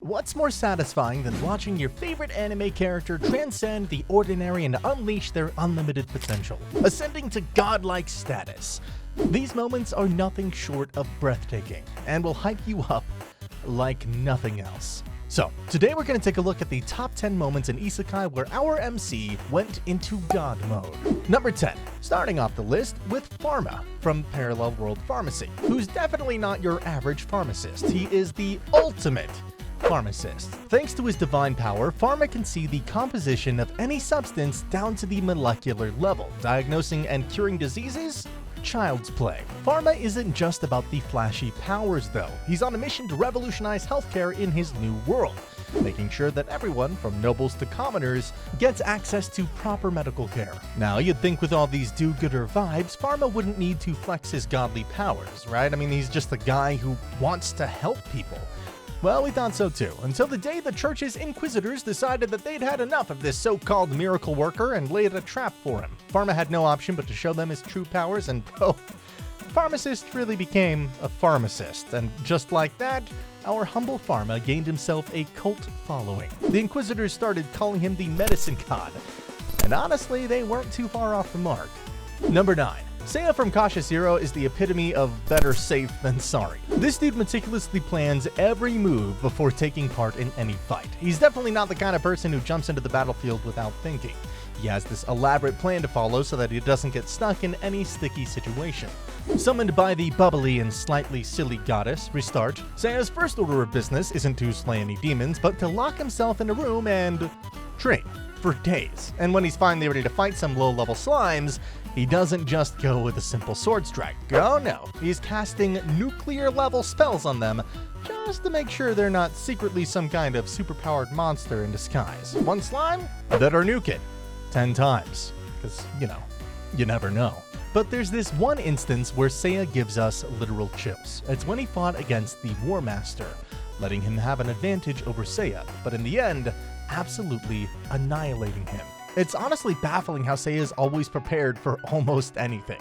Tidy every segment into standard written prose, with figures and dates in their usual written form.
What's more satisfying than watching your favorite anime character transcend the ordinary and unleash their unlimited potential, ascending to godlike status? These moments are nothing short of breathtaking, and will hype you up like nothing else. So, today we're going to take a look at the top 10 moments in Isekai where our MC went into God mode. Number 10. Starting off the list with Pharma from Parallel World Pharmacy, who's definitely not your average pharmacist. He is the ultimate pharmacist. Thanks to his divine power, Pharma can see the composition of any substance down to the molecular level. Diagnosing and curing diseases? Child's play. Pharma isn't just about the flashy powers though. He's on a mission to revolutionize healthcare in his new world, making sure that everyone, from nobles to commoners, gets access to proper medical care. Now, you'd think with all these do-gooder vibes, Pharma wouldn't need to flex his godly powers, right? I mean, he's just a guy who wants to help people. Well, we thought so too, until the day the church's inquisitors decided that they'd had enough of this so-called miracle worker and laid a trap for him. Pharma had no option but to show them his true powers, and pharmacist really became a pharmacist. And just like that, our humble Pharma gained himself a cult following. The inquisitors started calling him the medicine god, and honestly, they weren't too far off the mark. Number 9. Seiya from Cautious Hero is the epitome of better safe than sorry. This dude meticulously plans every move before taking part in any fight. He's definitely not the kind of person who jumps into the battlefield without thinking. He has this elaborate plan to follow so that he doesn't get stuck in any sticky situation. Summoned by the bubbly and slightly silly goddess, Restart, Seiya's first order of business isn't to slay any demons, but to lock himself in a room and train for days. And when he's finally ready to fight some low-level slimes, he doesn't just go with a simple sword strike. Oh no, he's casting nuclear-level spells on them just to make sure they're not secretly some kind of superpowered monster in disguise. One slime? Better nuke it 10 times, because, you never know. But there's this one instance where Seiya gives us literal chills. It's when he fought against the War Master, letting him have an advantage over Seiya, but in the end, absolutely annihilating him. It's honestly baffling how Seiya is always prepared for almost anything.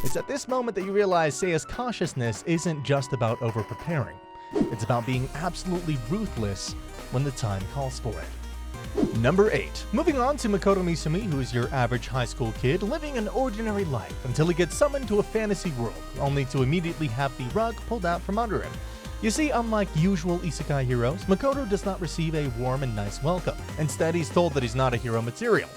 It's at this moment that you realize Seiya's cautiousness isn't just about over-preparing. It's about being absolutely ruthless when the time calls for it. Number 8. Moving on to Makoto Misumi, who is your average high school kid living an ordinary life until he gets summoned to a fantasy world, only to immediately have the rug pulled out from under him. You see, unlike usual isekai heroes, Makoto does not receive a warm and nice welcome. Instead, he's told that he's not a hero material.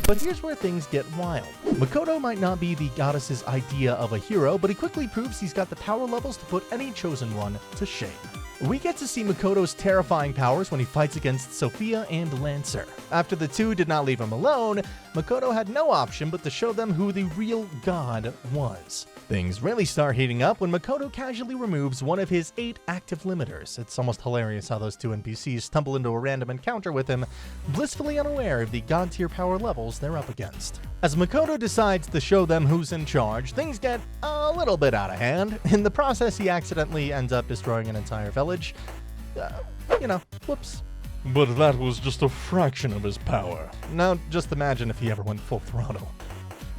But here's where things get wild. Makoto might not be the goddess's idea of a hero, but he quickly proves he's got the power levels to put any chosen one to shame. We get to see Makoto's terrifying powers when he fights against Sophia and Lancer. After the two did not leave him alone, Makoto had no option but to show them who the real god was. Things really start heating up when Makoto casually removes one of his 8 active limiters. It's almost hilarious how those two NPCs stumble into a random encounter with him, blissfully unaware of the god-tier power levels they're up against. As Makoto decides to show them who's in charge, things get a little bit out of hand. In the process, he accidentally ends up destroying an entire village. Whoops. But that was just a fraction of his power. Now, just imagine if he ever went full throttle.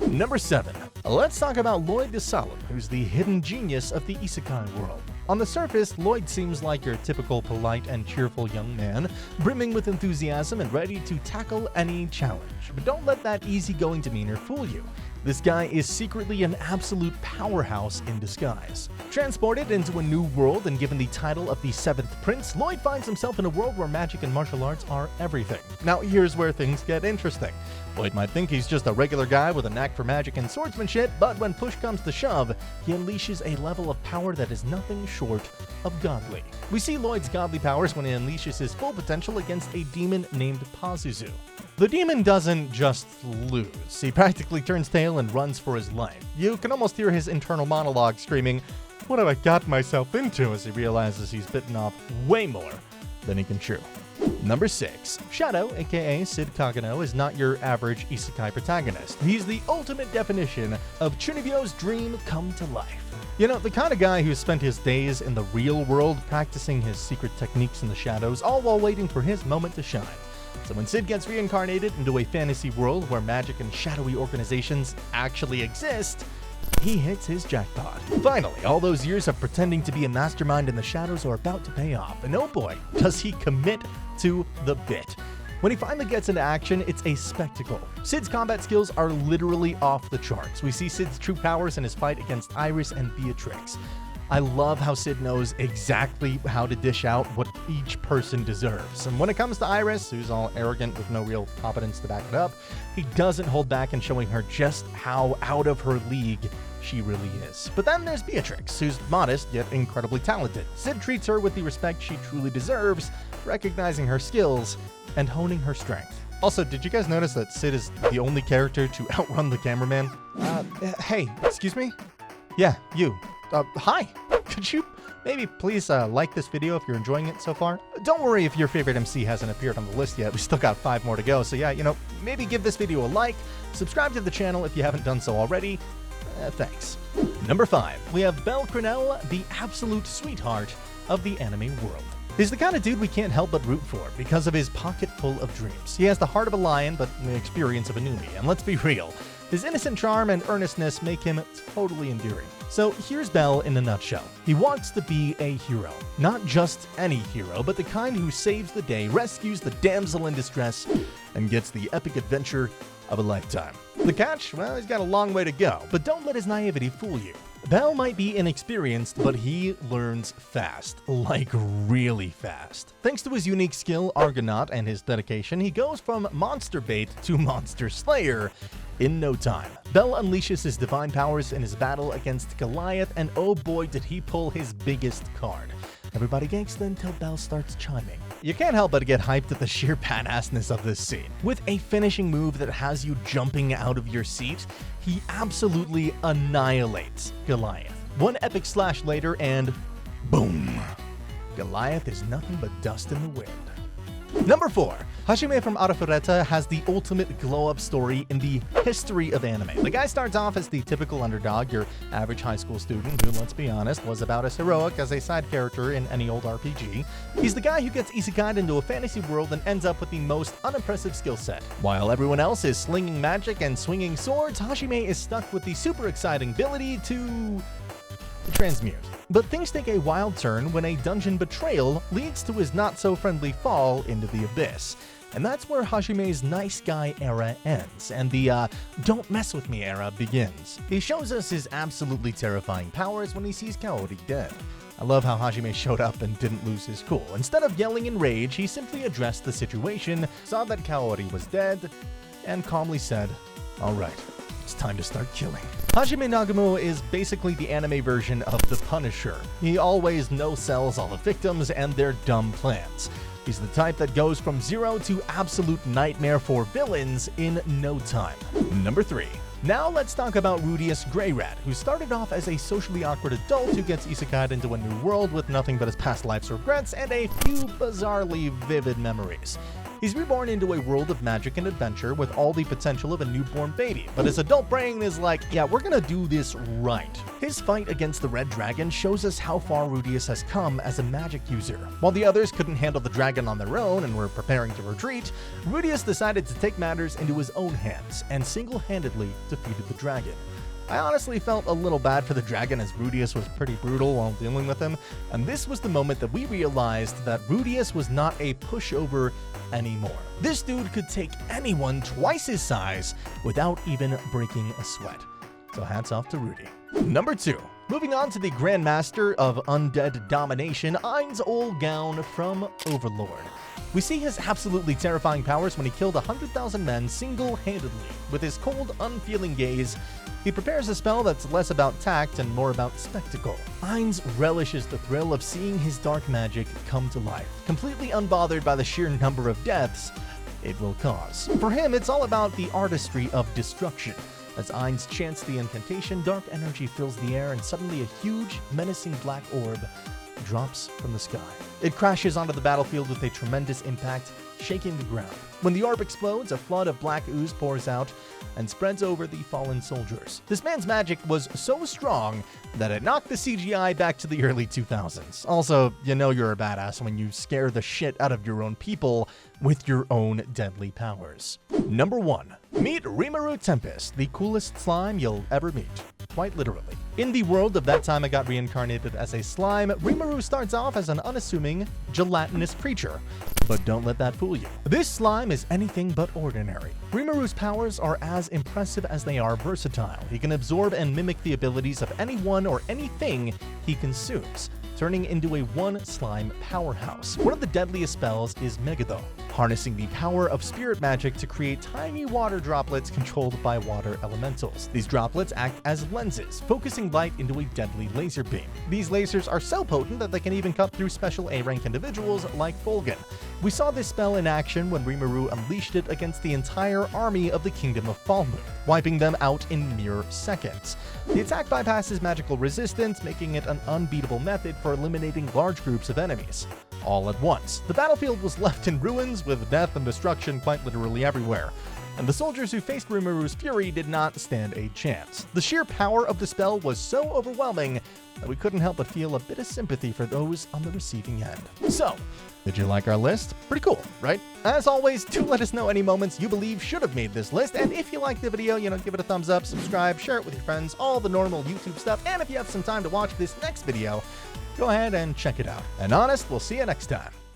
Number 7. Let's talk about Lloyd D Solum, who's the hidden genius of the isekai world. On the surface, Lloyd seems like your typical polite and cheerful young man, brimming with enthusiasm and ready to tackle any challenge. But don't let that easygoing demeanor fool you. This guy is secretly an absolute powerhouse in disguise. Transported into a new world and given the title of the 7th Prince, Lloyd finds himself in a world where magic and martial arts are everything. Now here's where things get interesting. Lloyd might think he's just a regular guy with a knack for magic and swordsmanship, but when push comes to shove, he unleashes a level of power that is nothing short of godly. We see Lloyd's godly powers when he unleashes his full potential against a demon named Pazuzu. The demon doesn't just lose, he practically turns tail and runs for his life. You can almost hear his internal monologue screaming, "What have I got myself into?" as he realizes he's bitten off way more than he can chew. Number 6. Shadow, aka Sid Kagano, is not your average isekai protagonist. He's the ultimate definition of Chunibyo's dream come to life. The kind of guy who spent his days in the real world practicing his secret techniques in the shadows, all while waiting for his moment to shine. So when Sid gets reincarnated into a fantasy world where magic and shadowy organizations actually exist, he hits his jackpot. Finally, all those years of pretending to be a mastermind in the shadows are about to pay off, and oh boy, does he commit to the bit. When he finally gets into action, it's a spectacle. Sid's combat skills are literally off the charts. We see Sid's true powers in his fight against Iris and Beatrix. I love how Sid knows exactly how to dish out what each person deserves. And when it comes to Iris, who's all arrogant with no real competence to back it up, he doesn't hold back in showing her just how out of her league she really is. But then there's Beatrix, who's modest yet incredibly talented. Sid treats her with the respect she truly deserves, recognizing her skills and honing her strength. Also, did you guys notice that Sid is the only character to outrun the cameraman? Hey, excuse me? Yeah, you. Hi. Could you maybe please like this video if you're enjoying it so far? Don't worry if your favorite MC hasn't appeared on the list yet. We still got 5 more to go. So yeah, maybe give this video a like, subscribe to the channel if you haven't done so already. Thanks. Number 5, we have Belle Cornell, the absolute sweetheart of the anime world. He's the kind of dude we can't help but root for because of his pocket full of dreams. He has the heart of a lion, but the experience of a newbie. And let's be real, his innocent charm and earnestness make him totally endearing. So here's Belle in a nutshell. He wants to be a hero. Not just any hero, but the kind who saves the day, rescues the damsel in distress, and gets the epic adventure of a lifetime. The catch? Well, he's got a long way to go, but don't let his naivety fool you. Belle might be inexperienced, but he learns fast, like really fast. Thanks to his unique skill, Argonaut, and his dedication, he goes from monster bait to monster slayer in no time. Belle unleashes his divine powers in his battle against Goliath, and oh boy did he pull his biggest card. Everybody gangsta until Belle starts chiming. You can't help but get hyped at the sheer badassness of this scene. With a finishing move that has you jumping out of your seat, he absolutely annihilates Goliath. One epic slash later and boom! Goliath is nothing but dust in the wind. Number 4. Hashim from Arifureta has the ultimate glow-up story in the history of anime. The guy starts off as the typical underdog, your average high school student who, let's be honest, was about as heroic as a side character in any old RPG. He's the guy who gets isekai'd into a fantasy world and ends up with the most unimpressive skill set. While everyone else is slinging magic and swinging swords, Hashime is stuck with the super exciting ability to transmute. But things take a wild turn when a dungeon betrayal leads to his not-so-friendly fall into the abyss. And that's where Hashime's nice guy era ends, and the don't mess with me era begins. He shows us his absolutely terrifying powers when he sees Kaori dead. I love how Hashime showed up and didn't lose his cool. Instead of yelling in rage, he simply addressed the situation, saw that Kaori was dead, and calmly said, "Alright, it's time to start killing." Hashime Nagumo is basically the anime version of the Punisher. He always no-sells all the victims and their dumb plans. He's the type that goes from zero to absolute nightmare for villains in no time. Number 3. Now let's talk about Rudius Greyrat, who started off as a socially awkward adult who gets isekai'd into a new world with nothing but his past life's regrets and a few bizarrely vivid memories. He's reborn into a world of magic and adventure with all the potential of a newborn baby, but his adult brain is like, yeah, we're gonna do this right. His fight against the Red Dragon shows us how far Rudius has come as a magic user. While the others couldn't handle the dragon on their own and were preparing to retreat, Rudius decided to take matters into his own hands and single-handedly defeated the dragon. I honestly felt a little bad for the dragon as Rudius was pretty brutal while dealing with him, and this was the moment that we realized that Rudius was not a pushover anymore. This dude could take anyone twice his size without even breaking a sweat. So hats off to Rudy. Number 2. Moving on to the Grandmaster of Undead Domination, Ein's Old Gown from Overlord. We see his absolutely terrifying powers when he killed 100,000 men single-handedly. With his cold, unfeeling gaze, he prepares a spell that's less about tact and more about spectacle. Ainz relishes the thrill of seeing his dark magic come to life, completely unbothered by the sheer number of deaths it will cause. For him, it's all about the artistry of destruction. As Ein chants the incantation, dark energy fills the air and suddenly a huge, menacing black orb drops from the sky. It crashes onto the battlefield with a tremendous impact, shaking the ground. When the orb explodes, a flood of black ooze pours out and spreads over the fallen soldiers. This man's magic was so strong that it knocked the CGI back to the early 2000s. Also, you know you're a badass when you scare the shit out of your own people with your own deadly powers. Number 1. Meet Ruaru Tempest, the coolest slime you'll ever meet. quite literally. In the world of That Time I Got Reincarnated as a Slime, Rimuru starts off as an unassuming, gelatinous creature. But don't let that fool you. This slime is anything but ordinary. Rimuru's powers are as impressive as they are versatile. He can absorb and mimic the abilities of anyone or anything he consumes, turning into a one-slime powerhouse. One of the deadliest spells is Megado, harnessing the power of spirit magic to create tiny water droplets controlled by water elementals. These droplets act as lenses, focusing light into a deadly laser beam. These lasers are so potent that they can even cut through special A-rank individuals like Fulgen. We saw this spell in action when Rimuru unleashed it against the entire army of the Kingdom of Falmoon, wiping them out in mere seconds. The attack bypasses magical resistance, making it an unbeatable method for eliminating large groups of enemies. All at once, the battlefield was left in ruins with death and destruction quite literally everywhere, and the soldiers who faced Rimuru's fury did not stand a chance. The sheer power of the spell was so overwhelming that we couldn't help but feel a bit of sympathy for those on the receiving end. So, did you like our list? Pretty cool, right? As always, do let us know any moments you believe should have made this list, and if you liked the video, give it a thumbs up, subscribe, share it with your friends, all the normal YouTube stuff, and if you have some time to watch this next video, go ahead and check it out. And Honest, we'll see you next time.